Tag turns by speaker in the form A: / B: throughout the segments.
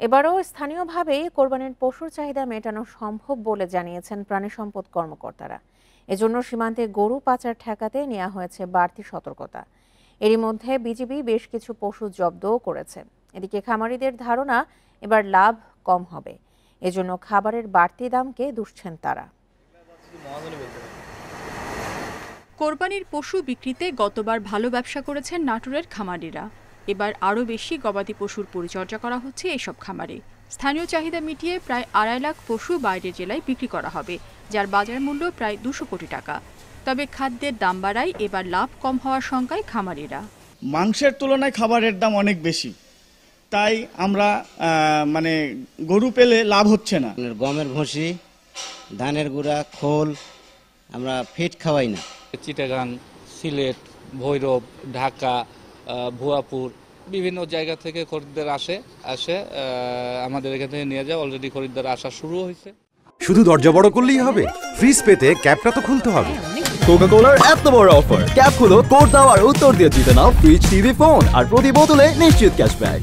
A: এবারও স্থানীয়ভাবেই কোরবানির পশুর চাহিদা মেটানো সম্ভব বলে জানিয়েছেন প্রাণী সম্পদ কর্মকর্তারা। এজন্য সীমান্তে গরু পাচার ঠেকাতে নেওয়া হয়েছে বাড়তি সতর্কতা। এরই মধ্যে বিজিবি বেশ কিছু পশু জব্দও করেছে। এদিকে খামারিদের ধারণা এবার লাভ কম হবে, এজন্য খাবারের বাড়তি দামকে দুষছেন তারা।
B: কোরবানির পশু বিক্রিতে গতবার ভালো ব্যবসা করেছেন নাটোরের খামারিরা। এবার আরও বেশি গবাদি পশুর পরিচর্যা করা হচ্ছে এসব খামারে। স্থানীয় চাহিদা মিটিয়ে প্রায় 2.5 লাখ পশু বাইরের জেলায় বিক্রি করা হবে, যার বাজার মূল্য প্রায় 200 কোটি টাকা। তবে খাদ্যের দাম বাড়ায় এবার লাভ কম হওয়ার শঙ্কায় খামারিরা।
C: মাংসের তুলনায় খাবারের দাম অনেক বেশি, তাই আমরা গরু পেলে লাভ হচ্ছে না।
D: গমের ভুসি, ধানের গুঁড়া, খোল আমরা ফিট খাওয়াই না।
E: চিটাগাং, সিলেট, ভৈরব, ঢাকা, ভুয়াপুর বিভিন্ন জায়গা থেকে খরিদ্দার আসে আমাদের এখান থেকে নিয়ে যায়। অলরেডি খরিদ্দার আসা শুরু হয়েছে।
F: শুধু দরজা বড় করলেই হবে, ফ্রিজ পেতে ক্যাপটা তো খুলতে হবে।
G: কোকা-কোলার এত বড় অফার, ক্যাপ খুলো, কোড দাও আর উত্তর দিয়ে জিতে নাও ফ্রিজ, টিভি, ফোন আর প্রতি বোতলে নিশ্চিত ক্যাশব্যাক।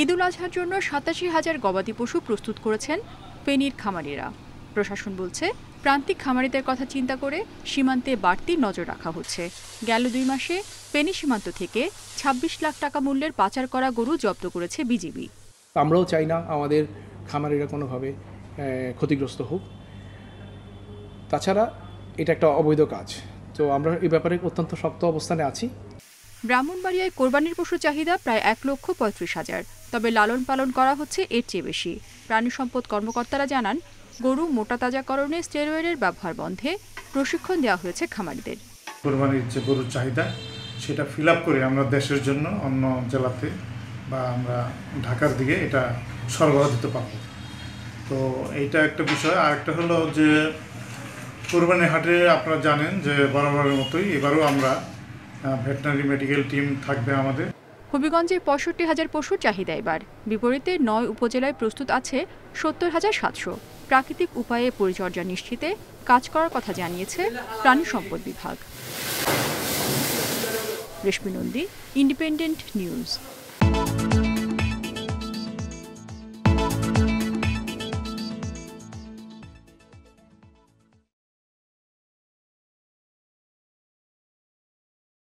B: ঈদুল আজহার জন্য 87,000 গবাদি পশু প্রস্তুত করেছেন ফেনীর খামারিরা। প্রশাসন বলছে, প্রান্তিক খামারিদের কথা চিন্তা করে সীমান্তে বাড়তি নজর রাখা হচ্ছে। গেল 2 মাসে ফেনী সীমান্ত থেকে 26 লাখ টাকা মূল্যের পাচার করা গরু জব্দ করেছে বিজিবি।
H: আমরাও চাই না আমাদের খামারিরা কোনোভাবে ক্ষতিগ্রস্ত হোক। তাছাড়া এটা একটা অবৈধ কাজ, তো আমরা এই ব্যাপারে অত্যন্ত শক্ত অবস্থানে আছি।
B: ব্রাহ্মণবাড়িয়ায় কোরবানির পশুর চাহিদা প্রায় 1,35,000, তবে লালন পালন করা হচ্ছে এর চেয়ে বেশি। প্রাণী সম্পদ কর্মকর্তারা জানান, গরু মোটা তাজাকরণে স্টেরয়েডের ব্যবহার বন্ধে প্রশিক্ষণ দেওয়া হয়েছে খামারিদের।
I: কোরবানির যে গরুর চাহিদা সেটা ফিল আপ করে আমরা দেশের জন্য অন্য জেলাতে বা আমরা ঢাকার দিকে এটা সরবরাহ দিতে পারব। তো এইটা একটা বিষয়। আর একটা হলো যে কোরবানির হাটে আপনারা জানেন যে বরাবরের মতোই এবারও আমরা ভেটেরিনারি মেডিকেল টিম থাকবে আমাদের।
B: হবিগঞ্জে 65,000 পশুর চাহিদা এবার। বিপরীতে 9 উপজেলায় প্রস্তুত আছে 70,700। প্রাকৃতিক উপায়ে পরিচর্যা নিশ্চিতে কাজ করার কথা জানিয়েছে প্রাণী সম্পদ বিভাগ। রেশমি নন্দী, ইন্ডিপেন্ডেন্ট নিউজ।